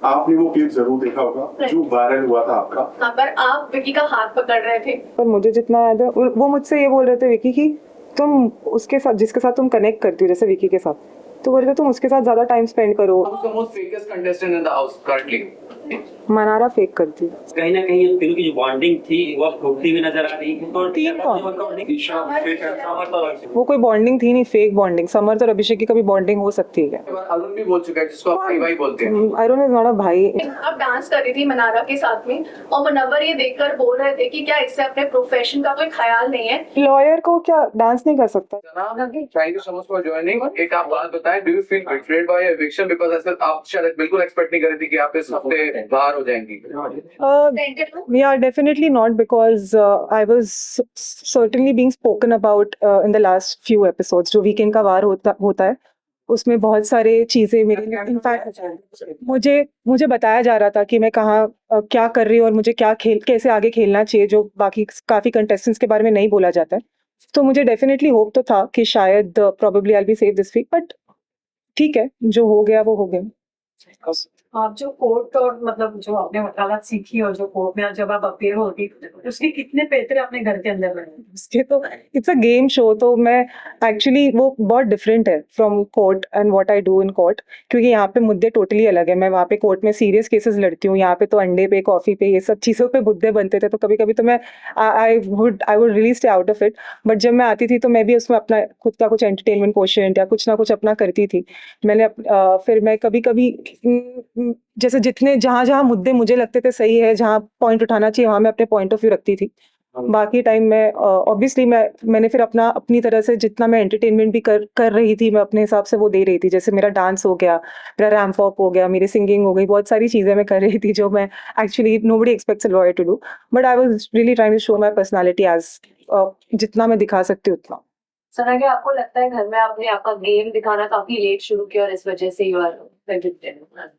आपने वो क्लिप जरूर देखा होगा जो वायरल हुआ था आपका। हाँ, पर आप विकी का हाथ पकड़ रहे थे। पर मुझे जितना याद है वो मुझसे ये बोल रहे थे विकी कि तुम उसके साथ जिसके साथ तुम कनेक्ट करती हो जैसे विकी के साथ, तो बोल रहे थे तुम उसके साथ ज्यादा टाइम स्पेंड करो। Who's the most fakest contestant in the house currently? Mannara fake करती है। कहीं ना कहीं इन तीनों की जो बॉन्डिंग थी वो अब टूटती हुई नजर आ रही है। और तीन कौन? ईशा, अभिषेक है। समर तो अलग से। वो कोई बॉन्डिंग थी नहीं, फेक बॉन्डिंग। समर और अभिषेक की कभी बॉन्डिंग हो सकती है? एक बार अरुण भी बोल चुका है जिसको आप भाई भाई बोलते हैं। अरुण इज नॉट अ भाई। आप डांस कर रही थी मनारा के साथ में और मुनव्वर ये देखकर बोल रहे थे कि क्या इससे अपने प्रोफेशन का कोई ख्याल नहीं है। लॉयर को क्या डांस नहीं कर सकता? Thank you so much for joining. एक आप बात बताएं, do you feel betrayed by eviction because ऐसे आप शायद बिल्कुल एक्सपेक्ट नहीं कर रही थी कि आप इस हफ्ते बाहर हो जाएंगी। Yeah, definitely not, because I was certainly being spoken about in the last few episodes. जो वीकेंड का वार होता है उसमें बहुत सारे चीजें मेरे इनफैक्ट मुझे बताया जा रहा था कि मैं कहाँ क्या कर रही हूँ और मुझे कैसे आगे खेलना चाहिए, जो बाकी काफी कंटेस्टेंट्स के बारे में नहीं बोला जाता है। तो मुझे डेफिनेटली होप तो था कि शायद probably I will be save this week, but ठीक है, जो हो गया वो हो गया। आप जो कोर्ट और मतलब जो आपने वकालत सीखी और जो कोर्ट में जब आप अपीयर होती उसके कितने पैतरे अपने घर के अंदर बने? उसके तो इट्स अ गेम शो, तो मैं एक्चुअली वो बहुत डिफरेंट है from court and what I do in court, क्योंकि यहाँ पे मुद्दे टोटली अलग है। मैं वहाँ पे कोर्ट में सीरियस केसेस लड़ती हूँ, यहाँ पे तो अंडे पे कॉफी पे ये सब चीज़ों पे मुद्दे बनते थे, तो कभी कभी तो मैं आई would really stay out of it. But जब मैं आती थी तो मैं भी उसमें अपना खुद का कुछ एंटरटेनमेंट क्वोशिएंट या कुछ ना कुछ अपना करती थी। मैंने फिर मैं कभी कभी जैसे जितने जहाँ मुद्दे मुझे लगते थे सही है, जहाँ पॉइंट उठाना चाहिए वहाँ मैं अपने पॉइंट ऑफ व्यू रखती थी। बाकी टाइम मैं ऑब्वियसली मैंने फिर अपनी तरह से जितना मैं एंटरटेनमेंट भी कर रही थी, मैं अपने हिसाब से वो दे रही थी। जैसे मेरा डांस हो गया, मेरा रैम्प वॉक हो गया, मेरी सिंगिंग हो गई, बहुत सारी चीज़ें मैं कर रही थी जो मैं actually nobody expects a lawyer to do, but I was really trying to show my personality as जितना मैं दिखा सकती हूँ उतना। सना, क्या आपको लगता है घर में आपने आपका गेम दिखाना काफी लेट शुरू किया और इस वजह से यू आर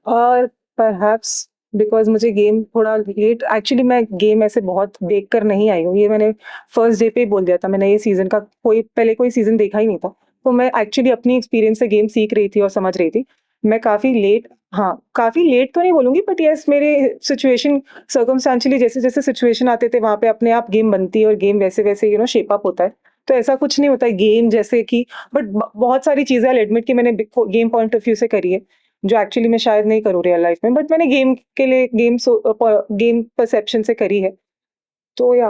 और परहैप्स बिकॉज मुझे गेम थोड़ा लेट, एक्चुअली मैं गेम ऐसे बहुत देख कर नहीं आई हूँ। ये मैंने फर्स्ट डे पे ही बोल दिया था, मैंने ये सीजन का पहले कोई सीजन देखा ही नहीं था, तो मैं एक्चुअली अपनी एक्सपीरियंस से गेम सीख रही थी और समझ रही थी। मैं काफ़ी लेट तो नहीं बोलूँगी, बट यस, मेरे सिचुएशन सर्कमस्टेंशियली जैसे जैसे सिचुएशन आते थे वहाँ पे अपने आप गेम बनती है और गेम वैसे वैसे शेप अप होता है। तो ऐसा कुछ नहीं होता है गेम जैसे कि, बट बहुत सारी चीज़ें आई एडमिट कि मैंने गेम पॉइंट ऑफ व्यू से करी है जो एक्चुअली मैं शायद नहीं करूँ रियल लाइफ में, बट मैंने गेम के लिए गेम परसेप्शन से करी है। तो या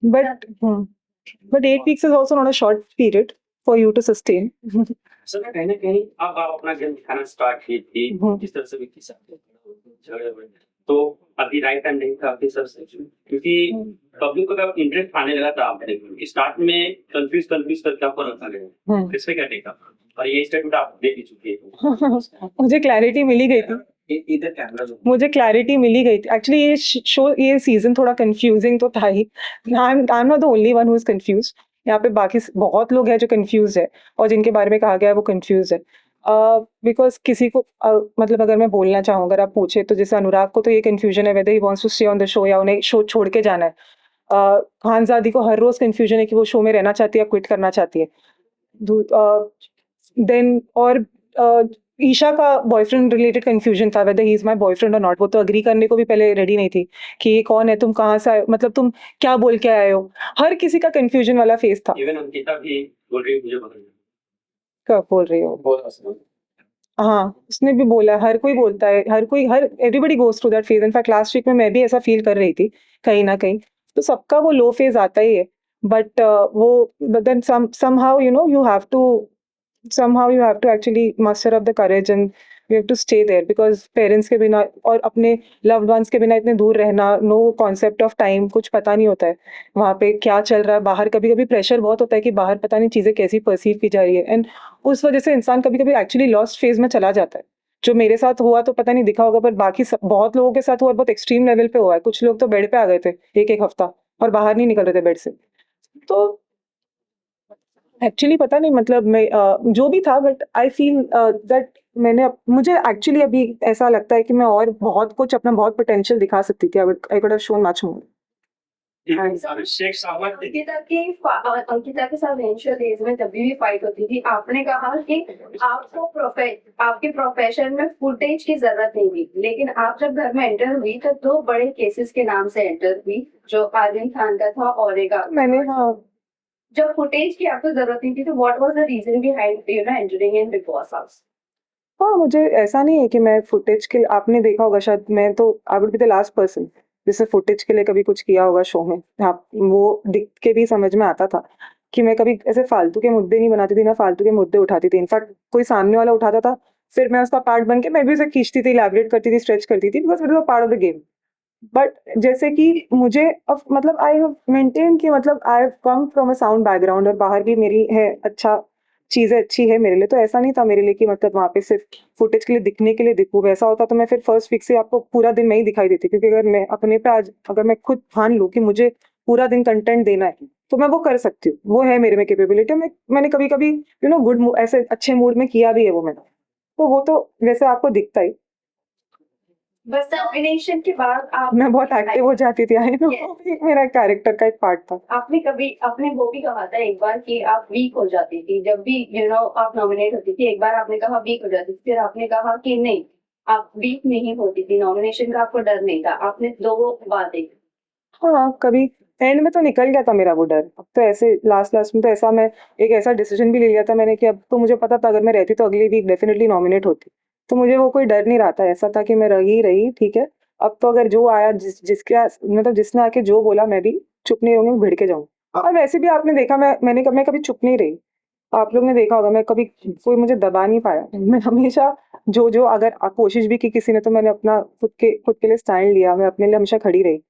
but 8 weeks is also not a short period for you to sustain. Sir कहीं ना कहीं अब आप अपना गेम दिखाना स्टार्ट की थी जिस तरह से विक्की साथ झगड़े हुए, तो अभी राइट टाइम नहीं था आपके सर से, क्योंकि पब्लिक को जब इंटरेस्ट आने लगा था आपने स्टार्ट में कंफ्यूज करके आपको रखा गया, इसमें क्या टेक था? और ये स्टेटमेंट आप दे ही चुकी है। मुझे क्लैरिटी मिली गई थी, इधर कैमरा मुझे क्लैरिटी मिली गई थी। एक्चुअली ये सीजन थोड़ा कंफ्यूजिंग तो था ही। I am not the only one who is confuse. यहाँ पे बाकी बहुत लोग हैं जो कंफ्यूज है और जिनके बारे में कहा गया है वो कंफ्यूज है। बिकॉज किसी को मतलब अगर मैं बोलना चाहूँ, अगर आप पूछे तो जैसे अनुराग को तो ये कंफ्यूजन है whether he wants to stay on the show या उन्हें शो छोड़ के जाना है। खानजादी को हर रोज कंफ्यूजन है कि वो शो में रहना चाहती है या क्विट करना चाहती है। देन और ईशा का बॉयफ्रेंड रिलेटेड कंफ्यूजन था weather he is my boyfriend और नॉट। वो तो अग्री करने को भी पहले रेडी नहीं थी कि ये कौन है, तुम कहाँ से आए, मतलब तुम क्या बोल के आए हो। हर किसी का कंफ्यूजन वाला फेस था। इवन अंकिता भी बोल रही है मुझे पता नहीं क्या बोल रही हो? हाँ, उसने भी बोला, हर कोई बोलता है, everybody goes through that phase. In fact last week में मैं भी ऐसा फील कर रही थी कहीं ना कहीं, तो सबका वो लो फेज आता ही है। But then somehow you have to actually muster up the courage and you have to stay there, because parents के बिना और अपने लव्ड वंस के बिना इतने दूर रहना, नो कॉन्सेप्ट ऑफ टाइम, कुछ पता नहीं होता है वहाँ पे क्या चल रहा है बाहर। कभी कभी प्रेशर बहुत होता है कि बाहर पता नहीं चीज़ें कैसी परसीव की जा रही है, एंड उस वजह से इंसान कभी कभी एक्चुअली लॉस्ट फेज में चला जाता है। जो मेरे साथ हुआ तो पता नहीं दिखा होगा, पर बाकी बहुत लोगों के साथ हुआ, बहुत एक्सट्रीम लेवल पे हुआ है। कुछ लोग तो बेड पे आ गए थे एक हफ्ता और बाहर नहीं निकल रहे थे बेड से। तो एक्चुअली पता नहीं, मतलब मैं जो भी था, बट आई फील दैट मुझे एक्चुअली अभी ऐसा लगता है कि मैं और बहुत कुछ अपना बहुत पोटेंशियल दिखा सकती थी। I could have shone much more. Abhishek Sawant Ankita के साथ इनिशियल डेज में जब भी फाइट होती थी आपने कहा कि आपको आपके प्रोफेशन में फुटेज की जरूरत नहीं थी, लेकिन आप जब घर में एंटर हुई तो दो बड़े केसेस के नाम से एंटर हुई, जो आर्यन खान का था और एक मैंने हाँ जब फुटेज की आपको जरूरत नहीं थी तो what was the reason behind entering in Bigg Boss house? हाँ मुझे ऐसा नहीं है कि मैं फुटेज के आपने देखा होगा शायद, मैं तो I would be the last person जिससे फुटेज के लिए कभी कुछ किया होगा शो में। हाँ वो दिख के भी समझ में आता था कि मैं कभी ऐसे फालतू के मुद्दे नहीं बनाती थी, ना फालतू के मुद्दे उठाती थी। इनफैक्ट कोई सामने वाला उठाता था फिर मैं उसका पार्ट बन के मैं भी उसे खींचती थी, इलैबोरेट करती थी, स्ट्रेच करती थी, because it was part of the game. But जैसे कि मुझे अब मतलब आई हैव मेंटेन कि मतलब I have come from a sound background और बाहर भी मेरी है अच्छा चीज़ें अच्छी है मेरे लिए, तो ऐसा नहीं था मेरे लिए कि मतलब वहाँ पे सिर्फ फुटेज के लिए दिखने के लिए दिखूँ। वैसा होता तो मैं फिर फर्स्ट वीक से आपको पूरा दिन मैं ही दिखाई देती, क्योंकि अगर मैं अपने पे आज अगर मैं खुद ठान लूँ कि मुझे पूरा दिन कंटेंट देना है तो मैं वो कर सकती हूँ, वो है मेरे में कैपेबिलिटी। मैंने कभी कभी गुड ऐसे अच्छे मूड में किया भी है वो मैंने, तो वो तो वैसे आपको दिखता ही। बस नॉमिनेशन के बाद आप मैं बहुत एक्टिव हो जाती थी, आई नो मेरा कैरेक्टर का एक पार्ट था। आपने वो भी कहा था एक बार कि आप वीक हो जाती थी जब भी आप नॉमिनेट होती थी। एक बार आपने कहा वीक हो जाती थी, फिर आपने कहा कि नहीं आप वीक नहीं होती थी, नॉमिनेशन का आपको डर नहीं था। आपने दो बातें। हाँ कभी एंड में तो निकल गया था मेरा वो डर। अब तो ऐसे लास्ट में तो ऐसा मैं एक ऐसा डिसीजन भी ले लिया था मैंने कि अब तो मुझे पता था अगर मैं रहती तो अगली वीक डेफिनेटली नॉमिनेट होती, तो मुझे वो कोई डर नहीं रहा था। ऐसा था कि मैं रही ठीक है, अब तो अगर जो आया मतलब जिसने आके जो बोला मैं भी चुप नहीं रहूंगी, भिड़ के जाऊँ। और वैसे भी आपने देखा मैं कभी चुप नहीं रही, आप लोग ने देखा होगा मैं कभी कोई मुझे दबा नहीं पाया। मैं हमेशा जो अगर कोशिश भी की किसी ने तो मैंने अपना खुद के लिए स्टैंड लिया, मैं अपने लिए हमेशा खड़ी रही।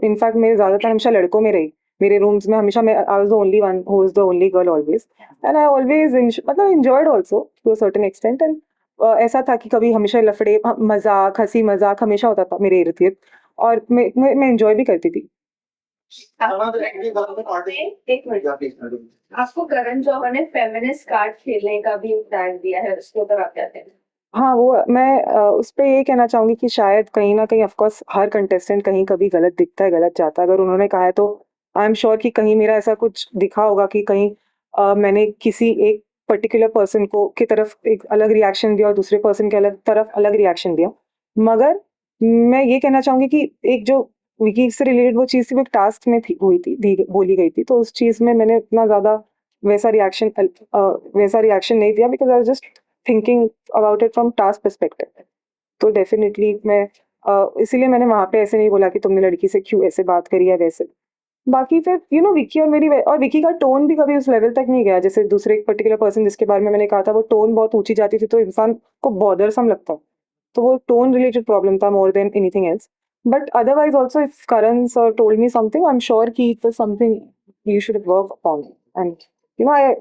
इनफैक्ट मेरे ज़्यादातर हमेशा लड़कों में रही, मेरे रूम्स में हमेशा मैं I was the only one who was the only girl always, and I always मतलब enjoyed also to a certain extent. And ऐसा था कि कभी हमेशा लफड़े मजाक हंसी मजाक हमेशा होता था मेरे इर्द गिर्द, और मैं एंजॉय भी करती थी। एक मिनट, आपको करण जौहर ने फेमिनिस्ट कार्ड खेलने का भी टैग दिया है, उसके ऊपर आप क्या कहते हैं? हाँ वो मैं उस पर ये कहना चाहूँगी कि शायद कहीं ना कहीं ऑफकोर्स हर कंटेस्टेंट कहीं कभी गलत दिखता है, गलत जाता है। अगर उन्होंने कहा है तो आई एम श्योर कि कहीं मेरा ऐसा कुछ दिखा होगा कि कहीं मैंने किसी एक पर्टिकुलर पर्सन को की तरफ एक अलग रिएक्शन दिया और दूसरे पर्सन के तरफ अलग रिएक्शन दिया। मगर मैं ये कहना चाहूँगी कि एक जो विकी से रिलेटेड वो चीज़ थी, वो एक टास्क में थी बोली गई थी, तो उस चीज़ में मैंने इतना ज़्यादा वैसा रिएक्शन नहीं दिया, because I was just thinking about it from task perspective. तो डेफिनेटली मैं इसीलिए मैंने वहाँ पे ऐसे नहीं बोला कि तुमने लड़की से क्यों ऐसे बात करी है वैसे। बाकी फिर विकी और विकी का टोन भी कभी उस लेवल तक नहीं गया जैसे दूसरे एक पर्टिकुलर पर्सन जिसके बारे में मैंने कहा था, वो टोन बहुत ऊंची जाती थी तो इंसान को बॉदरसम लगता, तो वो टोन रिलेटेड प्रॉब्लम था more than anything else. But otherwise also if Karan sir told me something I am sure कि it was something you should work upon, and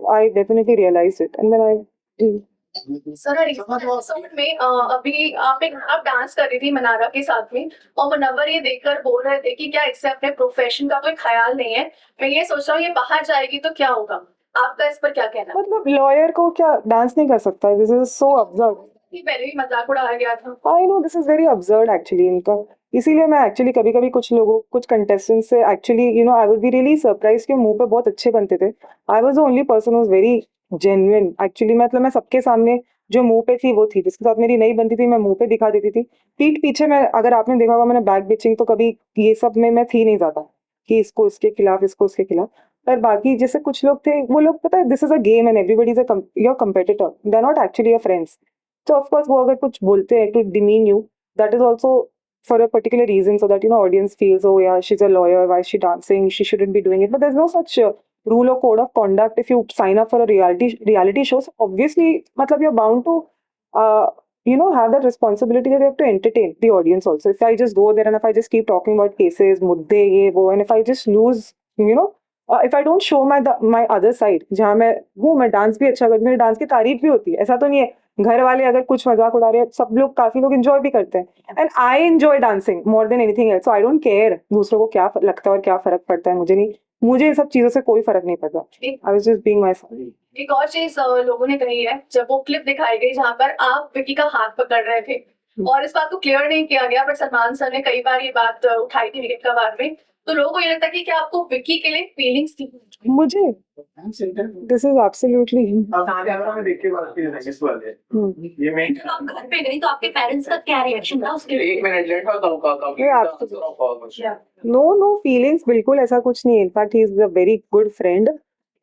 I definitely realised it and then I sir episode में अभी आप dance कर रही थी मनारा के साथ में, और मुनव्वर ये देखकर बोल रहे थे कि क्या इससे अपने प्रोफेशन का कोई ख्याल नहीं है। मैं ये सोच रहा हूँ ये बाहर जाएगी तो क्या होगा, आपका इस पर क्या कहना है? मतलब लॉयर को क्या डांस नहीं कर सकता? This is so absurd. पहले भी मजाक उड़ाया गया था। I know this is very absurd actually इनका। इसीलिए मैं एक्चुअली कभी कभी कुछ कंटेस्टेंट्स से actually I would be really surprise कि मुंह पे बहुत अच्छे बनते थे। आई was the only person was very genuine actually. मतलब मैं सबके सामने जो मुंह पे थी वो थी, जिसके साथ मेरी नहीं बनती थी मैं मुंह पे दिखा देती थी। पीठ पीछे मैं अगर आपने देखा होगा मैंने बैक बिचिंग तो कभी ये सब में मैं थी नहीं ज्यादा कि इसको इसके खिलाफ इसको उसके खिलाफ। पर बाकी जैसे कुछ लोग थे वो लोग पता है this is a game and everybody is your competitor, they are not actually your friends. तो ऑफकोर्स वो अगर कुछ बोलते हैं to demean you, that is also for a particular reason, so that audience feels, oh yeah, she's a lawyer, why is she dancing, she shouldn't be doing it. But there's no such rule or code of conduct if you sign up for a reality show. So obviously matlab you're bound to have that responsibility that you have to entertain the audience also. If I just go there and if I just keep talking about cases mudde ye wo, and if I just lose if I don't show my other side, जहाँ मैं dance भी अच्छा करती हूँ, मेरे dance की तारीफ भी होती है, ऐसा तो नहीं है घर वाले अगर कुछ मजाक उड़ा रहे हैं, सब लोग काफी लोग एंजॉय भी करते हैं, and I enjoy dancing more than anything else. So I don't care दूसरों को क्या लगता है और क्या फर्क पड़ता है, मुझे इन सब चीजों से कोई फर्क नहीं पड़ता। I was just being my self. एक और चीज लोगों ने कही है, जब वो क्लिप दिखाई गई जहाँ पर आप विकी का हाथ पकड़ रहे थे और इस बात को क्लियर नहीं किया गया, बट सलमान सर ने कई बार ये बात उठाई थी विकेट का बार में तो लोगों को ये लगता है कि क्या आपको विकी के लिए फीलिंग्स थी? मुझे दिस इज एब्सोल्युटली आप कैमरा में देख के बात कीजिए इस वाले ये मैं जब आप घर पे गई तो आपके पेरेंट्स का क्या रिएक्शन था उसके लिए? एक मिनट लेट होता हूँ नहीं, आप नो फीलिंग्स बिल्कुल ऐसा कुछ नहीं है। In fact he is a very good friend,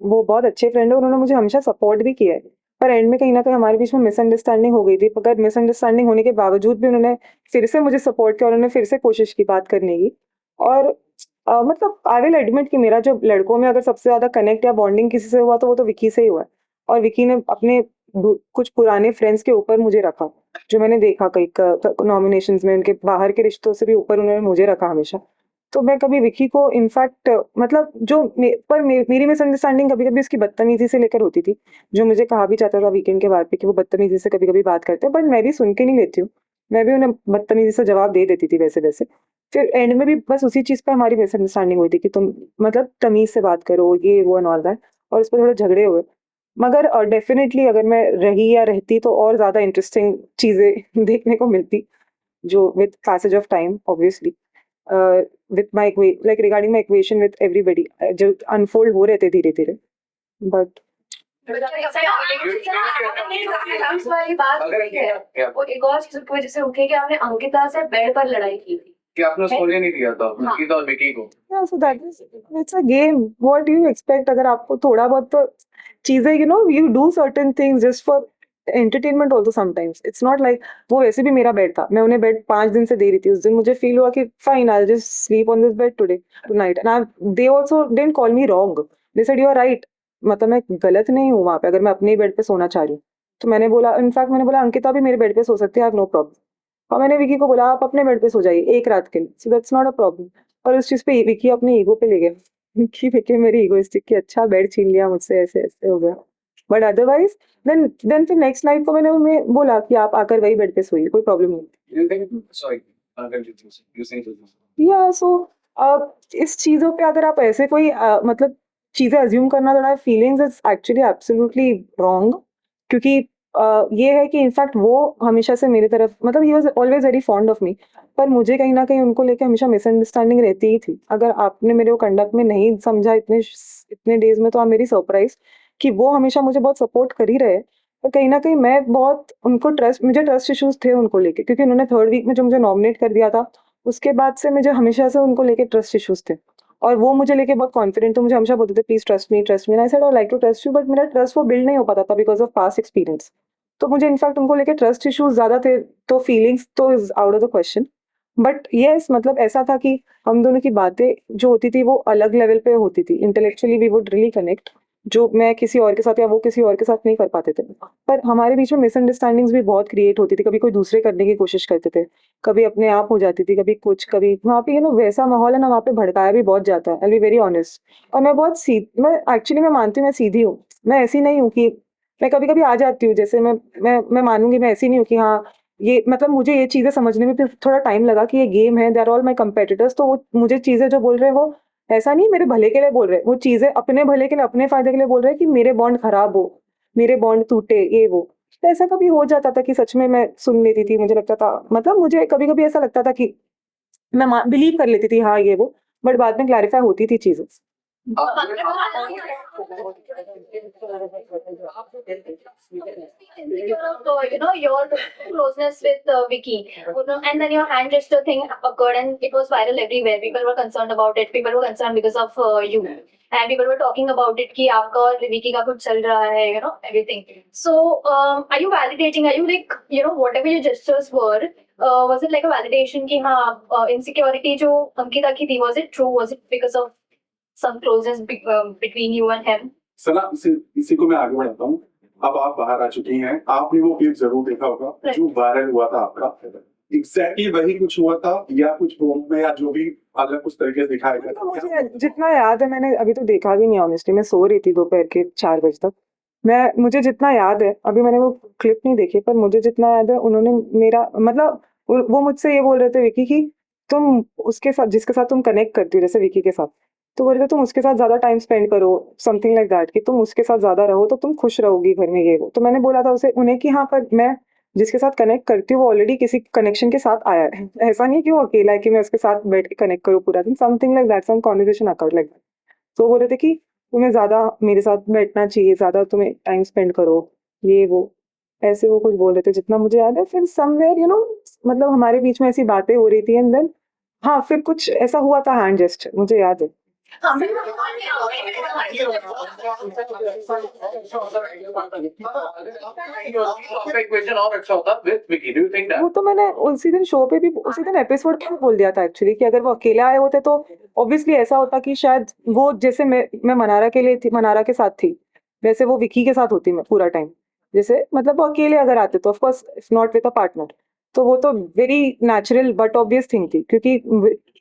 वो बहुत अच्छे फ्रेंड है, उन्होंने मुझे हमेशा सपोर्ट भी किया है। पर एंड में कहीं ना कहीं हमारे बीच में मिसअंडरस्टैंडिंग हो गई थी, मगर मिसअंडरस्टैंडिंग होने के बावजूद भी उन्होंने फिर से मुझे सपोर्ट किया, उन्होंने फिर से कोशिश की बात करने की। और मतलब आई विल एडमिट कि मेरा जो लड़कों में अगर सबसे ज्यादा कनेक्ट या बॉन्डिंग किसी से हुआ तो वो तो विकी से ही हुआ है। और विकी ने अपने कुछ पुराने फ्रेंड्स के ऊपर मुझे रखा, जो मैंने देखा कई नॉमिनेशंस में, उनके बाहर के रिश्तों से भी ऊपर उन्होंने मुझे रखा हमेशा। तो मैं कभी विकी को इनफैक्ट मतलब मेरी मिसअंडरस्टैंडिंग कभी कभी उसकी बदतमीजी से लेकर होती थी, जो मुझे कहा भी चाहता था वीकेंड के बाद पे कि वो बदतमीजी से कभी कभी बात करते हैं, बट मैं भी सुन के नहीं लेती हूँ, मैं भी उन्हें बदतमीजी से जवाब दे देती थी वैसे वैसे। फिर एंड में भी बस उसी चीज पे हमारी मिसअंडरस्टैंडिंग हुई थी कि तुम मतलब तमीज से बात करो, ये वो एंड ऑल दैट, और उस पर थोड़े झगड़े हुए। मगर डेफिनेटली अगर मैं रही या रहती तो और ज्यादा इंटरेस्टिंग चीजें देखने को मिलती, जो with passage of time obviously with my like regarding my equation with everybody जो अनफोल्ड हो रहे थे धीरे धीरे। बट एग्जाम्स वाली बात अगर हुई है, वो एक और चीज की वजह से उठी कि आपने अंकिता से बेड पर लड़ाई की थी। कि आपने सोने नहीं दिया था अंकिता और विकी को। yeah, so that is it's a game. What do you expect? अगर आपको थोड़ा बहुत तो चीजें you do certain things just for entertainment also sometimes. It's not like वो वैसे भी मेरा बेड था, मैं उन्हें बेड 5 दिन से दे रही थी। उस दिन मुझे फील हुआ कि fine, I'll just sleep on this bed tonight. And they also didn't call me wrong. They said you are right. मतलब मैं गलत नहीं हूँ वहाँ पे, अगर मैं अपने बेड पे सोना चाह रही हूँ तो मैंने बोला, इनफैक्ट मैंने बोला अंकिता भी मेरे बेड पे सो सकती है, आई हैव नो प्रॉब्लम। और मैंने विकी को बोला आप अपने बेड पे सो जाइए एक रात के लिए, so that's not a problem. और उस चीज पे विकी अपने ईगो पे ले गया कि विकी मेरी ईगोइस्टिक कि अच्छा बेड छीन लिया मुझसे, ऐसे ऐसे हो गया। बट अदरवाइज देन फिर नेक्स्ट नाइट को मैंने उन्हें बोला कि आप आकर वही बेड पे सोइए, कोई प्रॉब्लम नहीं। या सो इस चीजों पे अगर आप ऐसे कोई मतलब चीजें अज्यूम करना थोड़ा feelings is actually absolutely wrong, क्योंकि ये है कि इनफैक्ट वो हमेशा से मेरी तरफ मतलब he was always very fond of me, पर मुझे कहीं ना कहीं उनको लेके हमेशा मिसअंडरस्टैंडिंग रहती ही थी। अगर आपने मेरे को कंडक्ट में नहीं समझा इतने डेज में, तो आप मेरी सरप्राइज कि वो हमेशा मुझे बहुत सपोर्ट कर ही रहे, पर कहीं ना कहीं मैं बहुत उनको मुझे ट्रस्ट इश्यूज थे उनको लेके, क्योंकि उन्होंने 3rd वीक में जो मुझे नॉमिनेट कर दिया था उसके बाद से मुझे हमेशा से उनको लेके ट्रस्ट इश्यूज थे। और वो मुझे लेके बहुत कॉन्फिडेंट, तो मुझे हमेशा बोलते थे please trust me. I said I like to trust you, but मेरा ट्रस्ट वो बिल्ड नहीं हो पाता था बिकॉज ऑफ पास्ट एक्सपीरियंस। तो मुझे इनफैक्ट उनको लेके ट्रस्ट इश्यूज ज्यादा थे, तो फीलिंग्स तो is out of the question. But yes मतलब ऐसा था कि हम दोनों की बातें जो होती थी वो अलग लेवल पे होती थी, intellectually we would really connect, जो मैं किसी और के साथ या वो किसी और के साथ नहीं कर पाते थे। पर हमारे बीच में मिसअंडरस्टैंडिंग्स भी बहुत क्रिएट होती थी, कभी कोई दूसरे करने की कोशिश करते थे, कभी अपने आप हो जाती थी, कभी कुछ, कभी वहाँ पे वैसा माहौल है ना, वहाँ पे भड़काया भी बहुत जाता है, आई बी वेरी ऑनेस्ट। और मैं बहुत मैं एक्चुअली मैं मानती हूँ मैं सीधी हूँ, मैं ऐसी नहीं हूँ कि मैं कभी कभी आ जाती हूँ, जैसे मैं मानूंगी मैं ऐसी नहीं हूँ कि हाँ ये मतलब मुझे ये चीजें समझने में फिर थोड़ा टाइम लगा कि ये गेम है, they are all my competitors, तो वो मुझे चीजें जो बोल रहे हैं वो ऐसा नहीं मेरे भले के लिए बोल रहे हैं, वो चीजें अपने भले के लिए अपने फायदे के लिए बोल रहे हैं कि मेरे बॉन्ड खराब हो, मेरे बॉन्ड टूटे, ये वो। तो ऐसा कभी हो जाता था कि सच में मैं सुन लेती थी, मुझे लगता था मतलब मुझे कभी कभी ऐसा लगता था कि मैं बिलीव कर लेती थी हाँ ये वो, बट बाद में क्लैरिफाई होती थी चीजें। Insecure of your closeness with Vicky, and then your hand gesture thing occurred and it was viral everywhere. People were concerned about it. People were concerned because of you, and people were talking about it कि आपका और Vicky का कुछ चल रहा है, everything. So are you validating? Are you like whatever your gestures were? Was it like a validation कि हाँ insecurity जो अंकिता की थी, was it true? Was it because of some closeness between you and him? सना इसी को मैं आगे बढ़ाता हूँ। अब आप बाहर आ चुकी हैं, आपने वो क्लिप जरूर देखा होगा जो वायरल हुआ था आपका, एग्जैक्टली वही कुछ हुआ था या कुछ होम में या जो भी अलग कुछ तरीके से दिखाया गया था? मुझे जितना याद है, मैंने अभी तो देखा भी नहीं ऑनेस्टली, मैं सो रही थी दोपहर के 4 बजे तक। मुझे जितना याद है, अभी मैंने वो क्लिप नहीं देखी, पर मुझे जितना याद है उन्होंने मेरा मतलब वो मुझसे ये बोल रहे थे विकी कि तुम उसके साथ जिसके साथ तुम कनेक्ट करती हो, जैसे विकी के साथ, तो बोल रहे तुम उसके साथ ज्यादा टाइम स्पेंड करो, समथिंग लाइक दैट, कि तुम उसके साथ ज्यादा रहो तो तुम खुश रहोगी घर में, ये वो। तो मैंने बोला था उन्हें कि हाँ पर मैं जिसके साथ कनेक्ट करती हूँ वो ऑलरेडी किसी कनेक्शन के साथ आया है। ऐसा नहीं है कि वो अकेला है कि मैं उसके साथ बैठ के कनेक्ट करूँ पूरा दिन, something like that, some conversation occurred like that. तो वो बोल रहे थे कि तुम्हें ज़्यादा मेरे साथ बैठना चाहिए, ज़्यादा तुम्हें टाइम स्पेंड करो, ये वो ऐसे वो कुछ बोल रहे थे जितना मुझे याद है। फिर समवेयर मतलब हमारे बीच में ऐसी बातें हो रही थी एंड देन हाँ फिर कुछ ऐसा हुआ था हैंड जेस्चर, मुझे याद है। हाँ, आपका इक्वेशन और अच्छा होता with Vicky, do you think वो दैट? तो मैंने उसी दिन शो पे भी, उसी दिन एपिसोड पे भी बोल दिया था एक्चुअली कि अगर वो अकेले आए होते तो ऑब्वियसली ऐसा होता कि शायद वो जैसे मैं मनारा के लिए थी, मनारा के साथ थी, वैसे वो विकी के साथ होती मैं पूरा टाइम। जैसे मतलब वो अकेले अगर आते तो of course if not with a partner, तो वो तो very natural but obvious thing थी, क्योंकि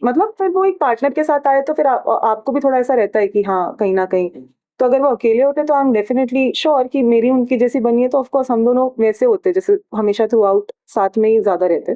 मतलब फिर वो एक पार्टनर के साथ आए तो फिर आपको भी थोड़ा ऐसा रहता है कि हाँ कहीं ना कहीं। तो अगर वो अकेले होते तो आई एम डेफिनेटली श्योर कि मेरी उनकी जैसी बनी है तो ऑफ कोर्स हम दोनों वैसे होते जैसे हमेशा थ्रू आउट साथ में ही ज्यादा रहते।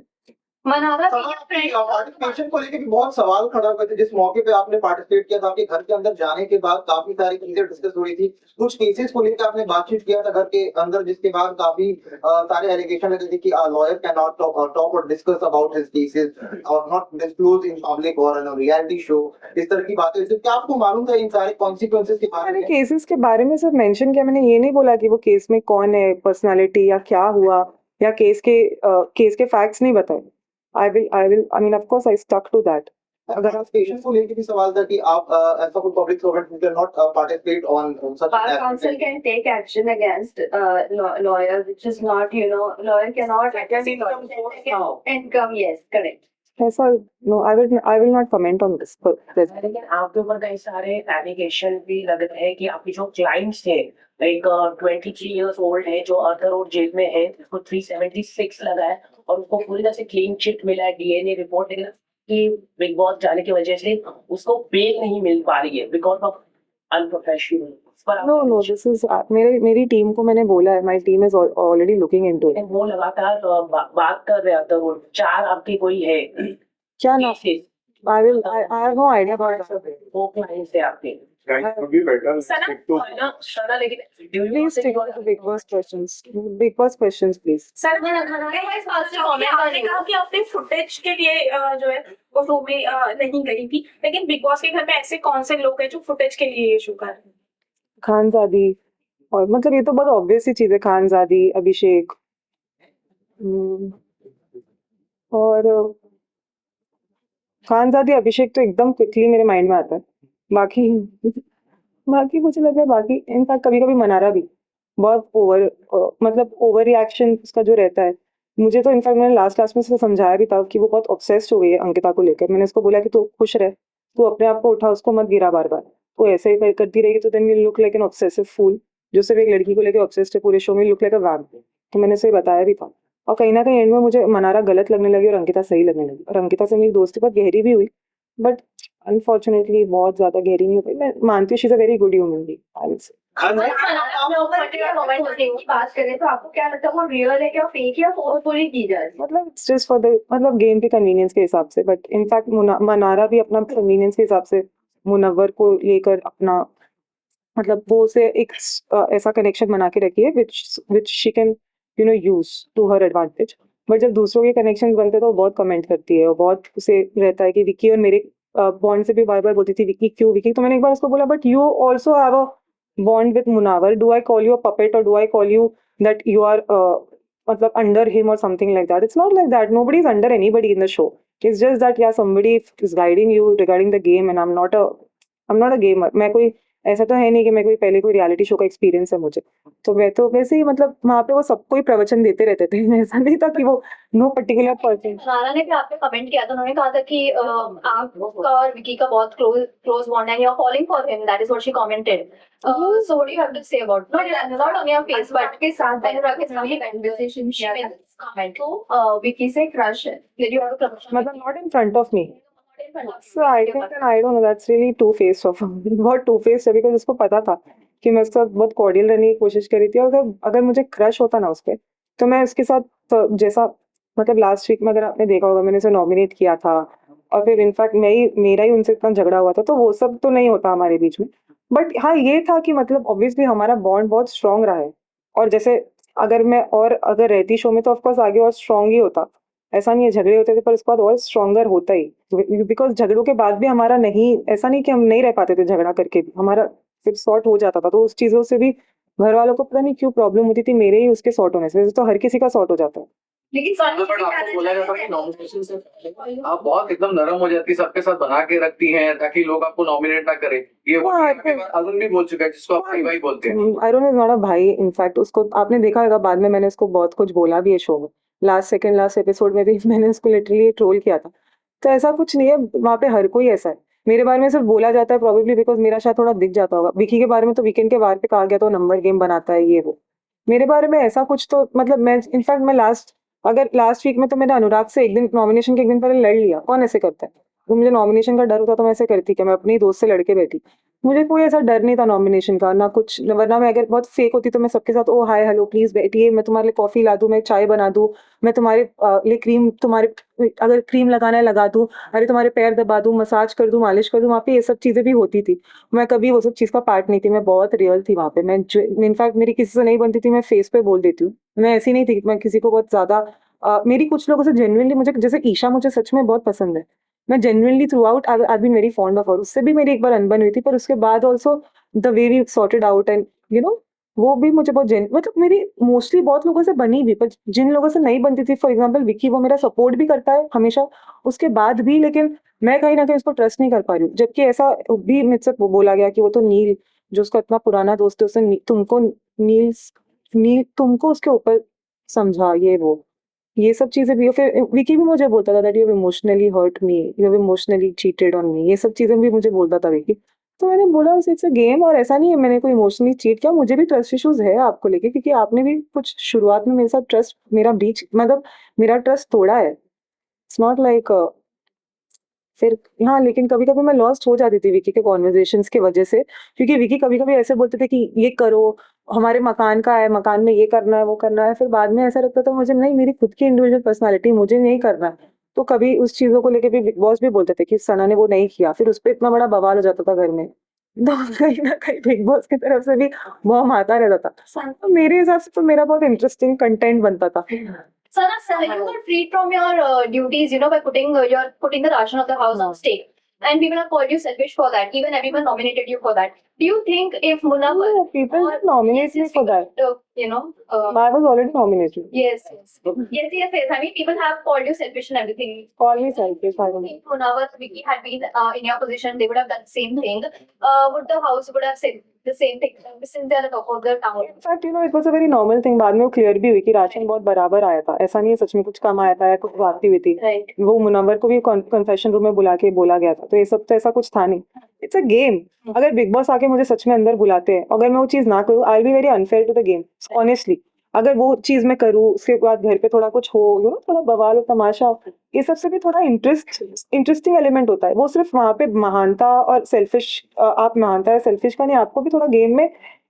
मनारा पार्टिसिपेशन को लेकर भी बहुत सवाल खड़ा हुए थे जिस मौके पे आपने पार्टिसिपेट किया था। आपके घर के अंदर जाने के बाद काफी सारी चीजें डिस्कस हो रही थी, कुछ केसेस को लेकर आपने बातचीत किया था घर के अंदर, जिसके बाद काफी सारे एलिगेशन लगे थे कि लॉयर कैन नॉट टॉक और डिस्कस अबाउट हिज केसेस और नॉट डिस्क्लोज इन पब्लिक और इन रियलिटी शो, इस तरह की बातें। तो क्या आपको मालूम था इन सारे कॉन्सिक्वेंसेस के बारे मैंने में? केसेस के बारे में सिर्फ मेंशन किया, मैंने ये नहीं बोला कि वो केस में कौन है पर्सनालिटी या क्या हुआ या केस के फैक्ट्स नहीं बताए। I mean of course I stuck to that. अगर आप पेशेंट को लेकर भी सवाल था कि आप ऐसा कोई public servant you can not participate on such Bar council can take action against lawyer, which is not, lawyer cannot income. Yes, correct. ऐसा no, I will not comment on this. लेकिन आपके ऊपर कई सारे एलिगेशन भी लग रहे हैं कि आपके जो क्लाइंट्स थे, एक 23 इयर्स ओल्ड है जो आर्थर रोड जेल में है, उसको 376 लगा है और उसको पूरी तरह से क्लीन चिट मिला है, डीएनए रिपोर्ट, लेकिन कि बिग बॉस जाने की वजह से उसको बेल नहीं मिल पा रही है because of unprofessional. No this is मेरी टीम को मैंने बोला है, my team is already looking into it. वो लगातार बात कर रहे आर्थर रोड, 4 आपकी कोई है क्या ना, cases, I have no idea about वो क्लाइंट्स है आपके। Guys, would be better Sana stick to शना, लेकिन do you please think stick to Bigg Boss questions, Bigg Boss questions please. Sir मैं इस बात से कमेंट कर रही हूँ कि आपने फुटेज के लिए जो है वो शो में नहीं गई थी, लेकिन बिग बॉस के घर में ऐसे कौन से लोग हैं जो फुटेज के लिए इशू कर रहे हैं? खानजादी, और मतलब ये तो बहुत ऑब्वियस ही चीज है, खानजादी, अभिषेक और खानजादी अभिषेक तो एकदम क्विकली मेरे माइंड में आता है। बाकी मुझे लग रहा है, बाकी इनफैक्ट कभी कभी मनारा भी बहुत मतलब ओवर रिएक्शन उसका जो रहता है। मुझे तो इनफैक्ट मैंने लास्ट में से समझाया भी था कि वो बहुत ऑब्सेस्ड हो गई है अंकिता को लेकर। मैंने उसको बोला कि तू खुश रह, तू अपने आप को उठा, उसको मत गिरा बार बार, तो ऐसे ही करती रहेगी तो then you look like an obsessive fool, जो सिर्फ एक लड़की को लेकर ऑब्सेस्ड है पूरे शो में, लुक लाइक अ वैम्प। तो मैंने उसे बताया भी था, और कहीं ना कहीं एंड में मुझे मनारा गलत लगने लगी और अंकिता सही लगने लगी, और अंकिता से मेरी दोस्ती बहुत गहरी भी हुई, बट अनफॉर्चुनेटली बहुत ज्यादा गहरी नहीं हो पाई। मैं मानती हूँ she is a very good human being, I will say. बात करें तो आपको क्या लगता है वो रियल है क्या फेक या फोर्सफुली की जा रही है? मतलब इट्स जस्ट फॉर द मतलब गेम के कन्वीनियंस के हिसाब से, बट इनफैक्ट मनारा भी अपना कन्वीनियंस के हिसाब से मुनव्वर को लेकर अपना मतलब वो उसे एक ऐसा कनेक्शन बना के रखी है which she can use to her advantage. But जब दूसरों के कनेक्शन बनते हैं तो वो बहुत कमेंट करती है और बहुत उसे रहता है कि विकी और मेरे बॉन्ड से भी बार बार बोलती थी विकी क्यों विकी। तो मैंने एक बार उसको बोला but you also have a bond with Munawar, do I call you a puppet और do I call you that you are मतलब अंडर हिम और something like that? It's not like that, nobody is under anybody in the show. It's just that yeah, somebody is guiding you regarding the game and I'm not a gamer. मैं कोई ऐसा तो है नहीं कि मैं कोई पहले कोई रियलिटी शो का एक्सपीरियंस है मुझे, तो मैं तो वैसे ही मतलब वहाँ पे वो सबको ही प्रवचन देते रहते थे। ऐसा नहीं था कि वो नो पर्टिकुलर पर्सन। नारा ने भी आप पे कमेंट किया था, उन्होंने कहा था कि आपका और विकी का बहुत क्लोज बॉन्ड है, you are following for him, that is what she commented. So what do you have to say about not on your face but के साथ अनुराग के साथ कन्वर्सेशन किया था कमेंट तो विकी से क्रश है, डिड यू हैव टू मतलब not in front of me. So I think and I don't know, that's really two-faced of him. बहुत two-faced है because उसको पता था कि मैं उसके साथ बहुत cordial रहने की कोशिश कर रही थी, और अगर मुझे क्रश होता ना उस पर तो मैं उसके साथ तो जैसा मतलब लास्ट वीक में अगर आपने देखा होगा मैंने उसे नॉमिनेट किया था और फिर इनफैक्ट मेरा ही उनसे इतना झगड़ा हुआ था, तो वो सब तो नहीं होता हमारे बीच में। बट हाँ ये था कि मतलब ऑब्वियसली हमारा बॉन्ड बहुत स्ट्रांग रहा है, और जैसे अगर रहती शो में तो ऑफकोर्स आगे और स्ट्रांग ही होता। ऐसा नहीं है झगड़े होते थे पर उसके बाद और स्ट्रांगर होता ही, बिकॉज झगड़ों के बाद भी हमारा नहीं, ऐसा नहीं कि हम नहीं रह पाते थे झगड़ा करके भी, हमारा फिर सॉर्ट हो जाता था। तो उस चीजों से भी घर वालों को पता नहीं क्यों प्रॉब्लम होती थी, मेरे ही उसके सॉर्ट होने से। वैसे तो हर किसी का सॉर्ट हो जाता है। लेकिन बट आपको बोला जाता है कि नॉमिनेशन से पहले आप बहुत एकदम नरम हो जाती है, सबके साथ बना के रखती हैं ताकि लोग आपको नॉमिनेट ना करें। ये वो हाँ, कई बार अरुण भी बोल चुका है, जिसको आप भाई भाई बोलते हैं। अरुण इज नॉट अ भाई, इनफैक्ट उसको आपने देखा होगा बाद में मैंने उसको बहुत कुछ बोला भी है शो में, लास्ट एपिसोड में भी मैंने उसको लिटरली ट्रोल किया था। तो ऐसा कुछ नहीं है, वहाँ पे हर कोई ऐसा है। मेरे बारे में सिर्फ बोला जाता है प्रोबेबली बिकॉज मेरा शायद थोड़ा दिख जाता होगा। विकी के बारे में तो वीकेंड के बाहर पे कहा गया तो नंबर गेम बनाता है ये वो। मेरे बारे में ऐसा कुछ तो मतलब मैं इनफैक्ट मैं लास्ट वीक में तो मैंने अनुराग से एक दिन नॉमिनेशन के एक दिन पहले लड़ लिया। कौन ऐसे करता है? तो मुझे नॉमिनेशन का डर होता तो मैं ऐसे करती क्या, मैं अपनी दोस्त से लड़के बैठी। मुझे कोई ऐसा डर नहीं था नॉमिनेशन का, ना कुछ, वरना मैं अगर बहुत फेक होती तो मैं सबके साथ ओ हाय हेलो प्लीज बैठिए, मैं तुम्हारे लिए कॉफी ला दूं, मैं चाय बना दूं, मैं तुम्हारे लिए क्रीम, तुम्हारे अगर क्रीम लगाना है लगा दूं, अरे तुम्हारे पैर दबा दूं, मसाज कर दूं, मालिश कर दूं। वहाँ पे ये सब चीजें भी होती थी। मैं कभी वो सब चीज का पार्ट नहीं थी, मैं बहुत रियल थी वहाँ पे। मैं इनफैक्ट मेरी किसी से नहीं बनती थी, मैं फेस पे बोल देती हूँ। मैं ऐसी नहीं थी कि मैं किसी को बहुत ज्यादा मेरी कुछ लोगों से जेन्युइनली, मुझे जैसे ईशा मुझे सच में बहुत पसंद है, मैं genuinely throughout I been very fond of her. उससे भी मेरी एक बार अनबन हुई थी, पर उसके बाद also the way we sorted out and you know, वो भी मुझे बहुत मतलब मेरी मोस्टली बहुत लोगों से बनी भी, पर जिन लोगों से नहीं बनती थी, फॉर एग्जाम्पल विकी, वो मेरा सपोर्ट भी करता है हमेशा उसके बाद भी, लेकिन मैं कहीं ना कहीं उसको ट्रस्ट नहीं कर पा रही हूँ। जबकि ऐसा भी मुझसे बोला गया कि वो तो नील, जो उसका इतना पुराना दोस्त है, उसने तुमको नील तुमको उसके ऊपर समझा ये वो, ये सब चीजें भी। फिर विकी भी मुझे बोलता था that you have emotionally hurt me, you have emotionally cheated on me, ये सब चीजें भी मुझे बोलता था विकी। तो मैंने बोला इट्स अ गेम, और ऐसा नहीं है मैंने कोई इमोशनली चीट किया। मुझे भी ट्रस्ट इश्यूज है आपको लेके, क्योंकि आपने भी कुछ शुरुआत में मेरे साथ ट्रस्ट, मेरा बीच मतलब मेरा ट्रस्ट तोड़ा है। इट्स नॉट लाइक फिर हाँ, लेकिन कभी कभी मैं लॉस्ट हो जाती थी विकी के कॉन्वर्जेशंस की वजह से, क्योंकि विकी कभी कभी ऐसे बोलते थे कि ये करो, हमारे मकान का है, मकान में ये करना है वो करना है। फिर बाद में ऐसा लगता था मुझे नहीं, मेरी खुद की इंडिविजुअल पर्सनालिटी, मुझे नहीं करना है। तो कभी उस चीजों को लेके भी बिग बॉस भी बोलते थे कि सना ने वो नहीं किया, फिर उस पर इतना बड़ा बवाल हो जाता था घर में। तो कहीं ना कहीं बिग बॉस की तरफ से भी बॉम आता रहता था। तो मेरे हिसाब से तो मेरा बहुत इंटरेस्टिंग कंटेंट बनता था। Sana, you were freed from your duties, by putting the ration of the house on stake, and people have called you selfish for that. Even everyone nominated you for that. Do you think if Munawar No, people didn't nominate me for that. I was already nominated. Yes. I mean, people have called you selfish and everything. Call me selfish, I don't know. If Munawar, Vicky had been in your position, they would have done the same thing. Would the house would have said the same thing since they are the top of the town? In fact, it was a very normal thing. बाद में वो clear भी हुई कि ration बहुत बराबर आया था, ऐसा नहीं है सच में कुछ कम आया था या कुछ बात हुई थी। Right. वो मुनव्वर को भी कन्फेशन रूम में बुला के बोला गया था, तो ये सब तो ऐसा कुछ था नहीं। It's a game. अगर बिग बॉस आके मुझे सच में अंदर बुलाते हैं, अगर मैं वो चीज ना करूँ, I will be very unfair to the game honestly. अगर वो चीज मैं करूँ, उसके बाद घर पे थोड़ा कुछ हो, थोड़ा बवाल हो, तमाशा, ये सबसे भी थोड़ा इंटरेस्टिंग एलिमेंट होता है। वो सिर्फ वहाँ पे महानता और सेल्फिश, आप महानता या सेल्फिश का नहीं, आपको भी थोड़ा गेम में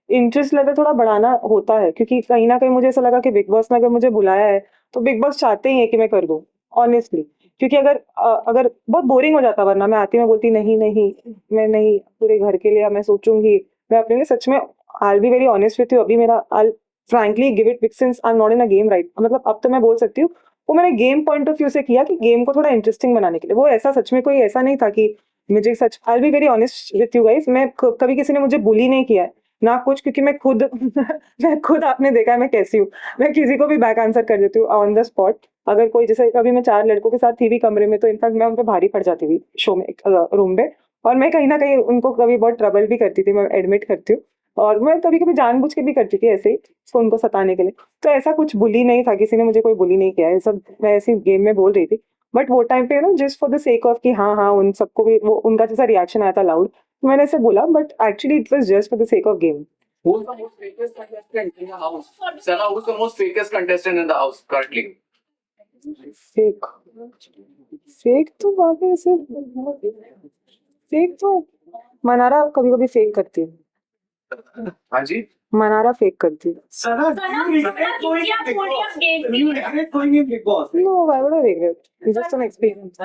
इंटरेस्ट लेवल थोड़ा बढ़ाना होता है। क्योंकि कहीं ना कहीं मुझे ऐसा लगा कि बिग बॉस ने अगर मुझे बुलाया है तो बिग बॉस चाहते ही है कि मैं कर दूं ऑनेस्टली। क्योंकि अगर बहुत बोरिंग हो जाता, वरना मैं आती, मैं बोलती नहीं मैं नहीं, पूरे घर के लिए मैं सोचूंगी, मैं अपने लिए सच में I be very honest with you. अभी मेरा I frankly give it since I am not in a game right, मतलब अब तो मैं बोल सकती हूँ वो मैंने गेम पॉइंट ऑफ व्यू से किया कि गेम को थोड़ा इंटरेस्टिंग बनाने के लिए। वो ऐसा सच में कोई ऐसा नहीं था कि मुझे सच, I be very honest with you guys, मैं कभी किसी ने मुझे बुली नहीं किया है ना कुछ, क्योंकि मैं खुद आपने देखा है मैं कैसी हूँ, मैं किसी को भी बैक आंसर कर देती हूँ ऑन द स्पॉट। अगर कोई, जैसे कभी मैं 4 लड़कों के साथ थी भी कमरे में, तो इनफैक्ट मैं उन पर भारी पड़ जाती थी शो में, रूम में, और मैं कहीं ना कहीं उनको कभी बहुत ट्रबल भी करती थी, मैं एडमिट करती हूँ। और मैं कभी कभी जानबूझ के भी करती थी ऐसे ही, तो उनको सताने के लिए। तो ऐसा कुछ बुली नहीं था, किसी ने मुझे कोई बुली नहीं किया है, सब मैं ऐसी गेम में बोल रही थी। बट वो टाइम पे just for the sake of कि हाँ उन सबको भी वो उनका जैसा रिएक्शन आया था लाउड, मैंने ऐसे बोला, but actually it was just for the sake of game. Who's the most fakest contestant in the house? Sana, who's the most fakest contestant in the house currently? Fake तो वहाँ पे ऐसे, fake तो मनारा कभी कभी फेक करती है। हाँ जी। मनारा फेक करती है। Sana, do you regret going in Big Boss? Do you regret going in Big Boss? No, why would I regret? It's just an experience.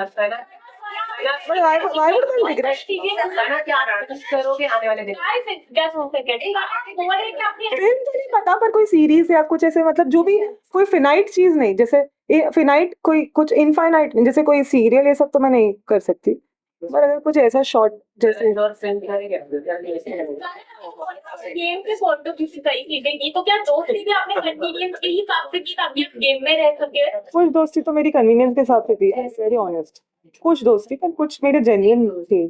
why would I regret? गाना क्या expect करोगे आने वाले दिन? फिल्म तो नहीं पता पर कोई सीरीज या कुछ ऐसे मतलब जो भी कोई फिनाइट चीज नहीं, जैसे फिनाइट कोई कुछ इनफाइनाइट जैसे कोई सीरियल ये सब तो मैं नहीं कर सकती, पर अगर कुछ ऐसा शॉर्ट जैसे और फिल्म करेंगे गेम के पॉइंट ऑफ व्यू से कई चीजें की, तो क्या दोस्ती भी आपने कन्वीनियंस के हिसाब से की ताकि आप गेम में रह सके? कुछ दोस्ती तो मेरी कन्वीनियंस के हिसाब से थी, वेरी ऑनेस्ट, कुछ दोस्ती पर कुछ मेरे जेन्युइन थी।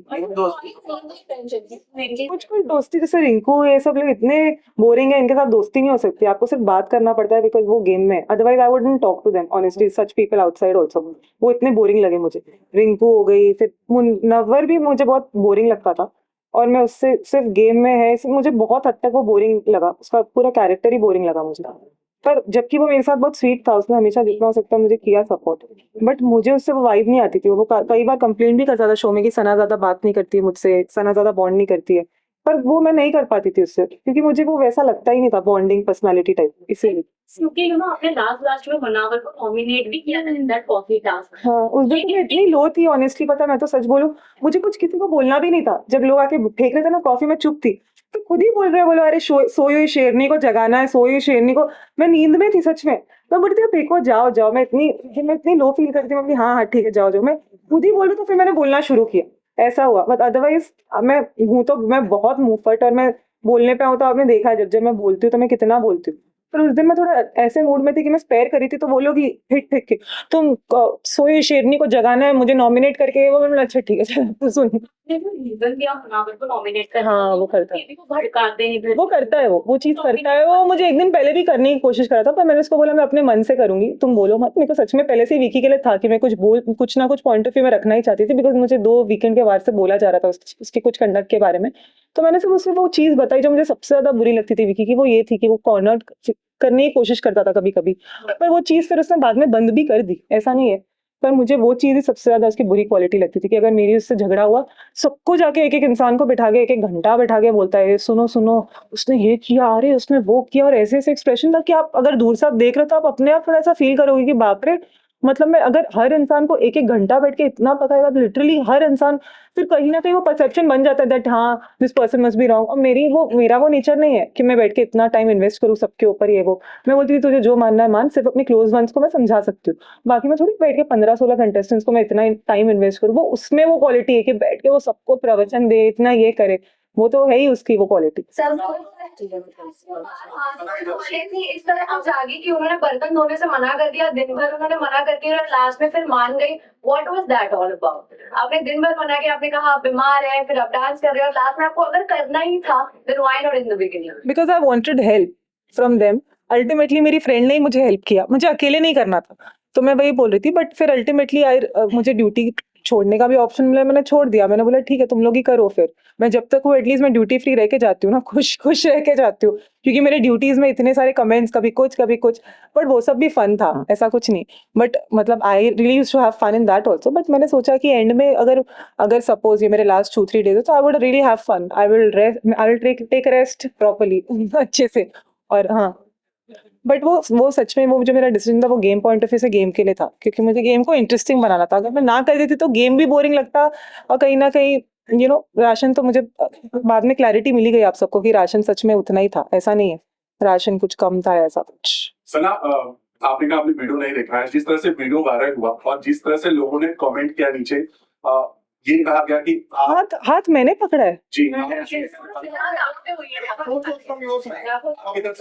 कुछ कुछ दोस्ती जैसे रिंकू ये सब लोग इतने बोरिंग है, इनके साथ दोस्ती नहीं हो सकती, आपको सिर्फ बात करना पड़ता है बिकॉज वो गेम में, otherwise I wouldn't talk to them honestly, such people outside also, वो इतने बोरिंग लगे मुझे। रिंकू हो गई, फिर मुनव्वर भी मुझे बहुत बोरिंग लगता था और मैं उससे सिर्फ गेम में है मुझे बहुत हद तक वो बोरिंग लगा, उसका पूरा कैरेक्टर ही बोरिंग लगा मुझे, पर जबकि वो मेरे साथ बहुत स्वीट था, उसने हमेशा जितना हो सकता है मुझे किया सपोर्ट, बट मुझे उससे वो वाइब नहीं आती थी। वो कई बार कंप्लेंट भी करता था शो में कि सना ज्यादा बात नहीं करती है मुझसे, सना ज्यादा बॉन्ड नहीं करती है, पर वो मैं नहीं कर पाती थी उससे क्योंकि मुझे वो वैसा लगता ही नहीं था बॉन्डिंग पर्सनालिटी टाइप, इसीलिए। क्योंकि आपने लास्ट में मनावर को नॉमिनेट भी किया था इन दैट कॉफी टास्क। हाँ, उस दिन तो मैं इतनी लो थी ऑनेस्टली, पता मैं तो सच बोलूं, मुझे कुछ किसी को बोलना भी नहीं था, जब लोग आके फेंक रहे थे ना कॉफी में चुप थी, तो खुद ही बोल रहे बोलो अरे सोई हुई शेरनी को जगाना है, सोई हुई शेरनी को, मैं नींद में थी सच में, मैं बोलती फेंको जाओ जाओ, मैं इतनी लो फील करती हूँ, हाँ ठीक है जाओ जाओ, मैं खुद ही बोल रही, तो फिर मैंने बोलना शुरू किया, ऐसा हुआ। बट अदरवाइज मैं हूँ तो मैं बहुत मुंहफट और मैं बोलने पे हूँ, तो आपने देखा है जब मैं बोलती हूँ तो मैं कितना बोलती हूँ, पर उस दिन मैं थोड़ा ऐसे मूड में थी कि मैं स्पेयर करी थी, तो वो लोग हिट फेंक के तुम सोई शेरनी को जगाना है, मुझे नॉमिनेट करके, वो मैंने अच्छा ठीक है चल तू सुन। रीजन दिया मनावर को नॉमिनेट कर, हाँ वो करता है, भड़काते हैं, वो करता है, वो चीज करता है, वो मुझे एक दिन पहले भी करने की कोशिश करा था, पर मैंने उसको बोला मैं अपने मन से करूंगी, तुम बोलो मत। मेरे को सच में पहले से विकी के लिए था कि मैं कुछ ना कुछ पॉइंट ऑफ व्यू में रखना ही चाहती थी, बिकॉज मुझे 2 वीकेंड के बाद से बोला जा रहा था उसके कुछ कंडक्ट के बारे में, तो मैंने सिर्फ उससे वो चीज बताई जो मुझे सबसे ज्यादा बुरी लगती थी विकी की, वो ये थी कि वो कॉर्नर करने की कोशिश करता था कभी कभी, पर वो चीज फिर उसने बाद में बंद भी कर दी, ऐसा नहीं है, पर मुझे वो चीज ही सबसे ज्यादा उसकी बुरी क्वालिटी लगती थी कि अगर मेरी उससे झगड़ा हुआ, सबको जाके एक एक इंसान को बिठा के 1-1 घंटा बिठा के बोलता है सुनो सुनो उसने ये किया, अरे उसने वो किया, और ऐसे ऐसे एक्सप्रेशन था कि आप अगर दूर से आप देख रहे हो तो आप अपने आप थोड़ा सा फील करोगे कि बाप रे, मतलब मैं अगर हर इंसान को 1-1 घंटा बैठ के इतना पकाएगा तो लिटरली हर इंसान, फिर कहीं ना कहीं वो परसेप्शन बन जाता है दैट हाँ this person must be wrong, और मेरा वो नेचर नहीं है कि मैं बैठ के इतना टाइम इन्वेस्ट करूँ सबके ऊपर, ये वो मैं बोलती थी तुझे जो मानना है मान, सिर्फ अपने क्लोज वंस को मैं समझा सकती हूँ, बाकी मैं थोड़ी बैठ के 15-16 कंटेस्टेंट्स को मैं इतना टाइम इन्वेस्ट करूँ, वो उसमें वो क्वालिटी है कि बैठ के वो सबको प्रवचन दे, इतना ये करे, वो तो है ही उसकी वो क्वालिटी। इस तरह आप जागी कि उन्होंने बर्तन धोने से मना कर दिया, दिन भर उन्होंने मना कर दिया और लास्ट में फिर मान गई, what was that all about? आपने दिन भर मना किया, आपने कहा आप बीमार हैं, फिर आप डांस कर रहे हो, और लास्ट में आपको अगर करना ही था then why not in the beginning? Because I wanted help from them, ultimately मेरी फ्रेंड ने ही मुझे हेल्प किया, मुझे अकेले नहीं करना था, तो मैं वही बोल रही थी, बट फिर अल्टीमेटली मुझे ड्यूटी छोड़ने का भी ऑप्शन मिला, मैंने छोड़ दिया, मैंने बोला ठीक है तुम लोग ही करो, फिर मैं जब तक वो एटलीस्ट मैं ड्यूटी फ्री रह के जाती हूँ ना, खुश रह के जाती हूँ, क्योंकि मेरे ड्यूटीज में इतने सारे कमेंट्स, कभी कुछ बट वो सब भी फन था, ऐसा कुछ नहीं, बट मतलब I really used to have fun in that also, but मैंने सोचा कि एंड में अगर सपोज ये मेरे लास्ट 2-3 डेज है तो I would really have fun, I will take rest properly अच्छे से, और हाँ बट वो सच में वो जो मेरा डिसीजन था वो गेम पॉइंट ऑफ व्यू से गेम के लिए था, क्योंकि मुझे गेम को इंटरेस्टिंग बनाना था, अगर मैं ना कर देती तो गेम भी बोरिंग लगता, और कहीं ना कहीं राशन तो मुझे बाद में क्लैरिटी मिली गई आप सबको कि राशन सच में उतना ही था, ऐसा नहीं है राशन कुछ कम था ऐसा कुछ। सना आपने कहा आपने वीडियो नहीं देखा है, जिस तरह से वीडियो वायरल हुआ और जिस तरह से लोगों ने कमेंट किया नीचे, ये कहा गया कि हाथ मैंने पकड़ा है जी इधर से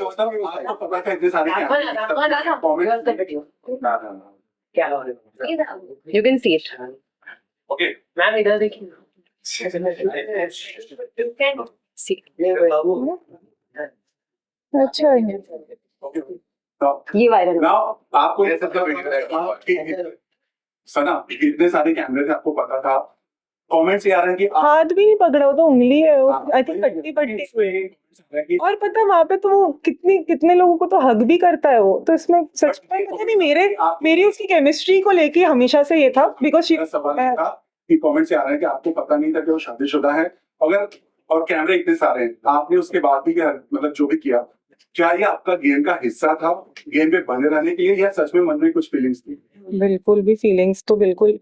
होता है आपको पता था इतने सारे क्या You can see it. Okay ma'am इधर देखिए, See. अच्छा है ओके ये वायरल हुआ। नाउ आपको ये सब सना इतने सारे कैमरे थे, आपको पता था, कमेंट्स ये आ रहे हैं कि हाथ भी नहीं पकड़ा, वो तो उंगली है, आई थिंक कट्टी पट्टी, और पता वहां पे तो वो कितने लोगों को तो हग भी करता है वो, तो इसमें सच में पता नहीं मेरी उसकी केमिस्ट्री को लेके हमेशा से ये था, बिकॉज सवाल था कि कमेंट से आ रहा है कि आपको पता नहीं था कि वो शादीशुदा है, अगर और कैमरे इतने सारे हैं, आपने उसके बाद भी मतलब जो भी किया, क्या ये आपका गेम का हिस्सा था, गेम पे बने रहने के लिए, या सच में मन में कुछ फीलिंग्स थी? बिल्कुल भी फीलिंग्स तो बिल्कुल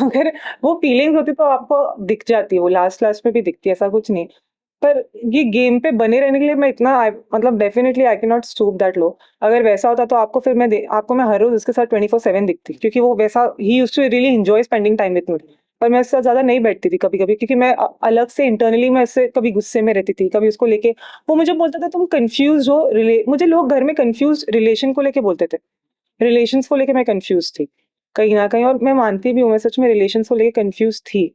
अगर वो फीलिंग्स होती तो आपको दिख जाती है, वो लास्ट लास्ट में भी दिखती है, ऐसा कुछ नहीं। पर ये गेम पे बने रहने के लिए मैं इतना मतलब definitely I can not stoop that low. अगर वैसा होता तो आपको मैं हर रोज उसके साथ 24/7 दिखती, क्योंकि वो वैसा ही used to really enjoy spending time with me. पर मैं उसके साथ ज्यादा नहीं बैठती थी कभी कभी, क्योंकि मैं अलग से इंटरनली मैं उससे कभी गुस्से में रहती थी, कभी उसको लेके वो मुझे बोलता था तुम कंफ्यूज हो मुझे लोग घर में कंफ्यूज रिलेशन को लेके बोलते थे, रिलेशंस को लेके मैं कंफ्यूज थी कहीं ना कहीं, और मैं मानती भी हूँ मैं सच में रिलेशंस को लेके कंफ्यूज थी,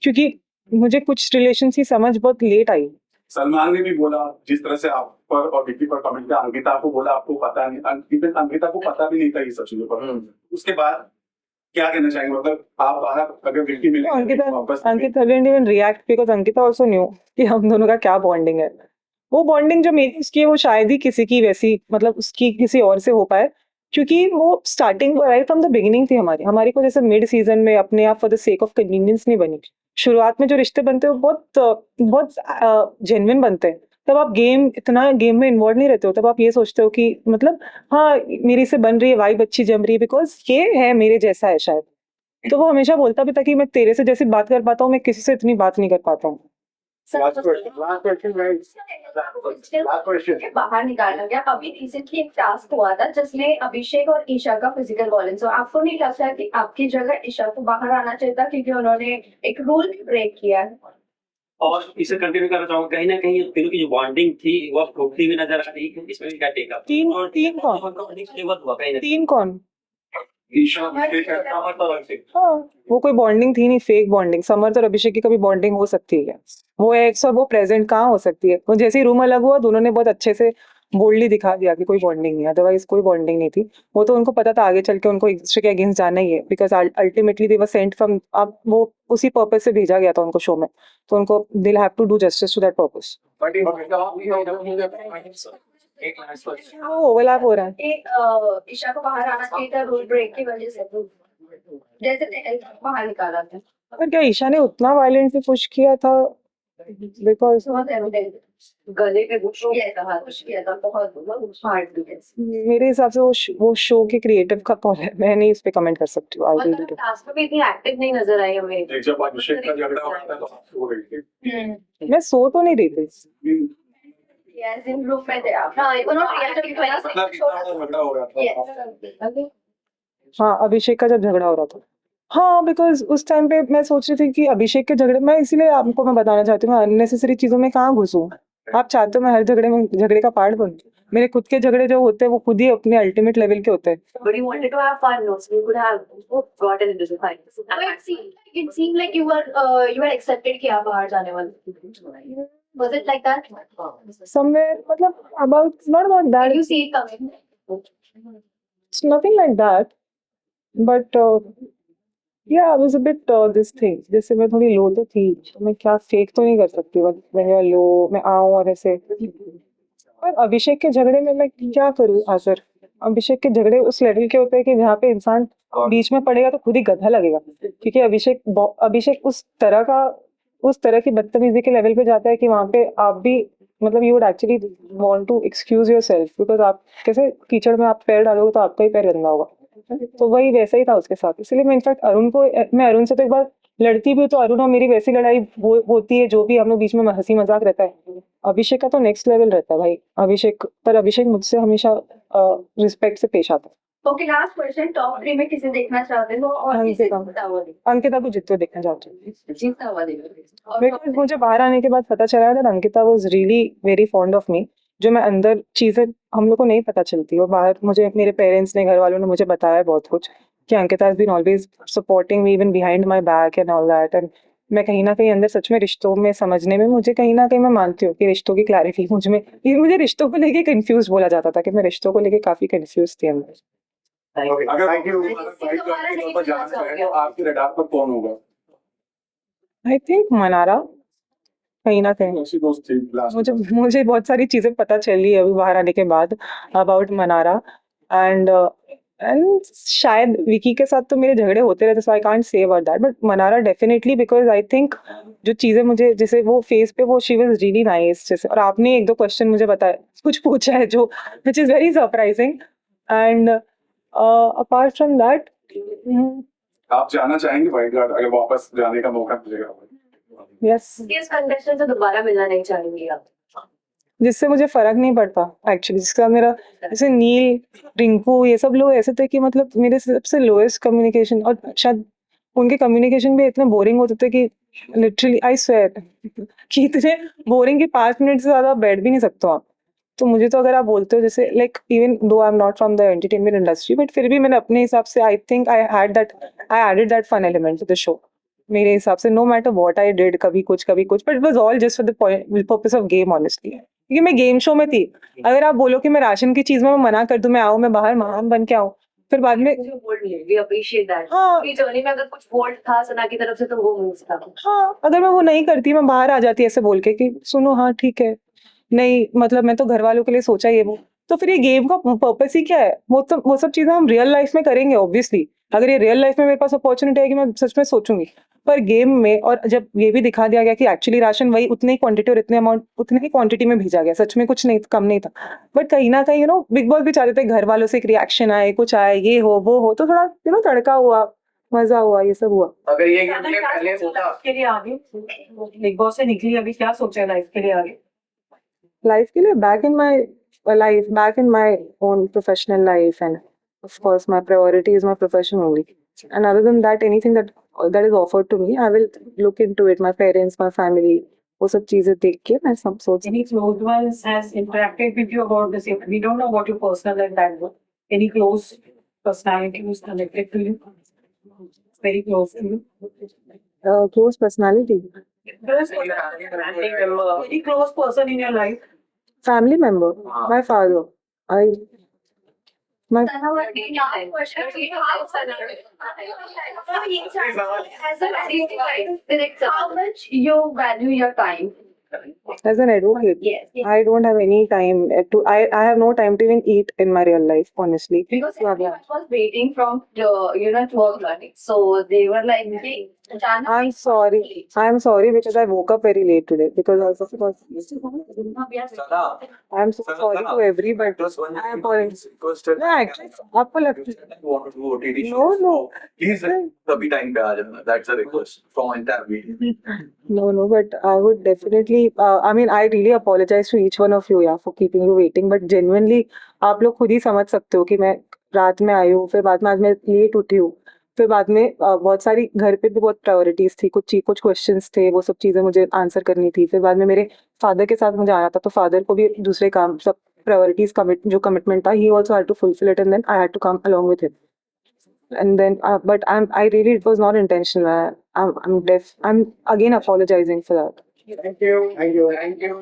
क्योंकि मुझे कुछ रिलेशन की समझ बहुत लेट आई। सलमान ने भी बोला जिस तरह से आप पर और विक्की पर कमेंट किया, अंकिता को बोला आपको पता नहीं, इवन अंकिता को पता भी नहीं था ये सब चीजों पर। उसके बाद क्या कहना चाहेंगे, मतलब आप बाहर अगर विक्की मिले Ankita didn't even react because Ankita also knew कि हम दोनों का क्या बॉन्डिंग है। वो बॉन्डिंग जो मेरी उसकी है वो शायद ही किसी की वैसी, मतलब उसकी किसी और से हो पाए, क्योंकि वो starting right from the beginning थी हमारी को जैसे मिड सीजन में अपने आप for the sake of convenience नहीं बनी। शुरुआत में जो रिश्ते बनते हैं वो बहुत जेन्युइन बनते हैं। तब आप गेम में इन्वॉल्व नहीं रहते हो, तब आप ये सोचते हो कि मतलब हाँ मेरी से बन रही है, वाइब अच्छी जम रही है बिकॉज ये है मेरे जैसा है शायद। तो वो हमेशा बोलता भी था कि मैं तेरे से जैसी बात कर पाता हूँ मैं किसी से इतनी बात नहीं कर पाता हूँ। बाहर निकाला गया। अभी रिसेंटली एक टास्क हुआ था जिसमें अभिषेक और ईशा का फिजिकल वॉयलेंस। तो आपको नहीं लगता कि आपकी जगह ईशा को बाहर आना चाहिए था, क्योंकि उन्होंने एक रूल ब्रेक किया है? और इसे कंटिन्यू करना चाहूंगा, कहीं ना कहीं तीनों की जो बॉन्डिंग थी वो अब टूटती हुई नजर आ रही है, इसमें भी क्या टेक अप तीन कौन? ईशा अभिषेक है, समर और अभिषेक। हाँ, वो कोई बॉन्डिंग थी नहीं, फेक बॉन्डिंग। समर्थ और अभिषेक की कभी बॉन्डिंग हो सकती है क्या? वो एक्स और वो प्रेजेंट कहाँ हो सकती है? वो जैसे ही रूम अलग हुआ दोनों ने बहुत अच्छे से बोल्डली दिखा दिया कि कोई बॉन्डिंग नहीं है, अदरवाइज कोई बॉन्डिंग नहीं थी। वो तो उनको पता था आगे चल के उनको एक दूसरे के अगेंस्ट जाना ही है, because ultimately they were sent from, अब वो उसी पर्पस से भेजा गया था उनको शो में, तो उनको they have to do justice to that purpose. एक लास्ट क्वेश्चन, वो ओवरलैप हो रहा है। ईशा को बाहर आना चाहिए था रूल ब्रेक की वजह से, जैसे बाहर निकाला था। पर क्या ईशा ने उतना वायलेंटली पुश किया था? बिकॉज बहुत एविडेंट गले पे कुछ किया था बहुत हार्ड भी। मेरे हिसाब से वो शो के क्रिएटिव का कॉल है, मैं नहीं इस पे कमेंट कर सकती हूँ। I will do. टास्क में भी इतनी एक्टिव नहीं नजर आई हमें। एक जब अभिषेक का झगड़ा हो रहा था तो आप सो रही थी। मैं सो तो नहीं रही थी। यस, इन रूम में थे आप। हाँ, उन्होंने मतलब कितना बड़ा झगड़ा हो रहा था। हाँ, अभिषेक का जब झगड़ा हो रहा था, हाँ, बिकॉज उस टाइम पे मैं सोच रही थी कि अभिषेक के झगड़े, मैं इसीलिए आपको मैं बताना चाहती हूँ मैं अननेसेसरी चीजों में कहाँ घुसूं। आप चाहते हो मैं हर झगड़े का पार्ट बनूं? मेरे खुद के झगड़े जो होते हैं वो खुद ही अपने अल्टीमेट लेवल के होते हैं। But you wanted to have fun, no? So you could have gotten into the fight. It seemed like you were accepted कि आप बाहर जाने वाले. Was it like that? Somewhere, मतलब not about that. Did you see it coming? It's nothing like that. But yeah, I was a bit this thing. जैसे मैं थोड़ी लो तो थी, तो मैं क्या फेक तो नहीं कर सकती when you're low, मैं आऊँ और ऐसे। और अभिषेक के झगड़े में मैं क्या करूँ आखिर? अभिषेक के झगड़े उस लेवल के होते हैं कि जहाँ पे इंसान बीच में पड़ेगा तो खुद ही गधा लगेगा, क्योंकि अभिषेक उस तरह की बदतमीजी के लेवल पे जाता है कि वहाँ पे आप भी मतलब you would actually want to excuse yourself, because आप कैसे कीचड़ में आप पैर डालोगे तो आपका ही पैर गंदा होगा। तो वही वैसा ही था उसके साथ, इसलिए मैं इनफैक्ट मैं अरुण से तो एक बार लड़ती भी हूँ तो अरुण और मेरी वैसी लड़ाई होती है जो भी हम लोग बीच में हंसी मजाक रहता है। अभिषेक का तो नेक्स्ट लेवल रहता है भाई। अभिषेक मुझसे हमेशा रिस्पेक्ट से पेश आता है। Okay, last question. Top 3 में किसे देखना चाहते हो और किसे जीतता हुआ देखना? अंकिता को जीतते हुए देखना चाहती हूँ। जीतता हुआ देखना। बिकॉज मुझे बाहर आने के बाद पता चला that Ankita was really very fond of me, जो मैं अंदर चीजें हम लोग को नहीं पता चलती, और बाहर मुझे मेरे पेरेंट्स ने, घर वालों ने मुझे बताया बहुत कुछ कि Ankita has been always supporting me even behind my back and all that. And मैं कहीं ना कहीं अंदर सच में रिश्तों में समझने में मुझे कहीं ना कहीं मैं मानती हूँ कि रिश्तों की क्लैरिटी मुझे रिश्तों को लेके कंफ्यूज बोला जाता था कि मैं रिश्तों को लेके काफी कंफ्यूज थी अंदर। अगर भाई पर जाना चाहे तो आपके रडार पर कौन होगा? आई थिंक मनारा कहीं ना कहीं। ऐसी दोस्त थी लास्ट मुझे बहुत सारी चीजें पता चली अभी बाहर आने के बाद अबाउट मनारा, एंड शायद विकी के साथ तो मेरे झगड़े होते रहते, so I can't say about that, but Manara definitely, because I think जो चीजें मुझे जैसे वो फेस पे वो शी वाज रियली नाइस जैसे। और आपने 1-2 क्वेश्चन मुझे बताया, कुछ पूछा है जो which is very surprising, and apart from that आप जाना चाहेंगे वाइल्ड कार्ड अगर वापस जाने का मौका मिलेगा? यस, किस कंडीशन से दोबारा मिलना नहीं चाहेंगी आप? जिससे मुझे फर्क नहीं पड़ता एक्चुअली, जिसका मेरा जैसे नील, रिंकू, ये सब लोग ऐसे थे कि मतलब मेरे सबसे लोएस्ट कम्युनिकेशन, और शायद उनके कम्युनिकेशन भी इतने बोरिंग होते थे कि लिटरली आई स्वेयर कि इतने बोरिंग कि 5 मिनट से ज्यादा बैठ भी नहीं सकते हो आप। तो मुझे तो अगर आप बोलते हो जैसे like even though I am not from the entertainment industry, but फिर भी मैंने अपने हिसाब से I think I added that fun element to the show मेरे हिसाब से, no matter what I did, कभी कुछ but it was all just for the purpose of game honestly, क्योंकि मैं गेम शो में थी। अगर आप बोलो कि मैं राशन की चीज में मैं मना कर दूं, मैं आऊं, मैं बाहर महान बन के आऊं, फिर बाद में वी अप्रिशिएट दैट। हाँ आपकी जर्नी में अगर कुछ बोल्ड था सना की तरफ से तो वो मूव था। हाँ, अगर मैं वो नहीं करती, मैं बाहर आ जाती ऐसे बोल के कि सुनो हाँ ठीक है, नहीं मतलब मैं तो घर वालों के लिए सोचा ये वो, तो फिर ये गेम का पर्पस ही क्या है? वो सब चीजें हम रियल लाइफ में करेंगे ऑब्वियसली। अगर ये रियल लाइफ में मेरे पास अपॉर्चुनिटी है कि मैं सच में सोचूंगी, पर गेम में, और जब ये भी दिखा दिया गया कि एक्चुअली राशन वही उतनी ही क्वांटिटी और इतने अमाउंट उतनी ही क्वांटिटी में भेजा गया, सच में कुछ नहीं कम नहीं था, बट कहीं ना कहीं बिग बॉस भी चाहते थे घर वालों से एक रिएक्शन आए, कुछ आए, ये हो वो हो, तो थोड़ा तड़का हुआ, मजा हुआ, ये सब हुआ। अगर ये गेम सना, प्ले क्या पहले सोचा होता, लाइफ के लिए आगे? बिग बॉस से निकली अभी, क्या सोचा है लाइफ के लिए आगे? Life के लिए back in my life, back in my own professional life, and of course my priority is my profession only. And other than that, anything that is offered to me, I will look into it. My parents, my family, वो सब चीजें देख के मैं सब सोच। Any close ones has interacted with you about the same? We don't know about your personal and that one. Any close personality who's connected to you? Very close to you? Close personality, Close Any person, family member? any close person in your life? family member, my father. My How much you value your time? as an advocate, Yes. I don't have any time to. I have no time to even eat in my real life, honestly. Because So, everyone was waiting from 12 learning. So they were like, "Hey, Jana, I'm sorry. I'm sorry because I woke up very late today because of course. I'm so sorry to everybody. I apologize. No, actually, आपको लगता No. Please, तभी time पे आ जाना. That's a request from entire meeting. No, but I would definitely. I mean, I really apologize to each one of you, yeah, for keeping you waiting. But genuinely, आप लोग खुद ही समझ सकते हो कि मैं रात में आई हूँ, फिर बाद में आज मैं लेट उठी हूँ, फिर बाद में बहुत सारी घर पे भी बहुत प्रायोरिटीज थी, कुछ क्वेश्चंस थे, वो सब चीजें मुझे आंसर करनी थी, फिर बाद में मेरे फादर के साथ मुझे आना था, तो फादर को भी दूसरे काम, सब प्रायोरिटीज जो कमिटमेंट था, he also had to fulfil it, and then I had to come along with him. And then but I really, it was not intentional. I'm again apologizing for that. Thank you. Thank you. Thank you.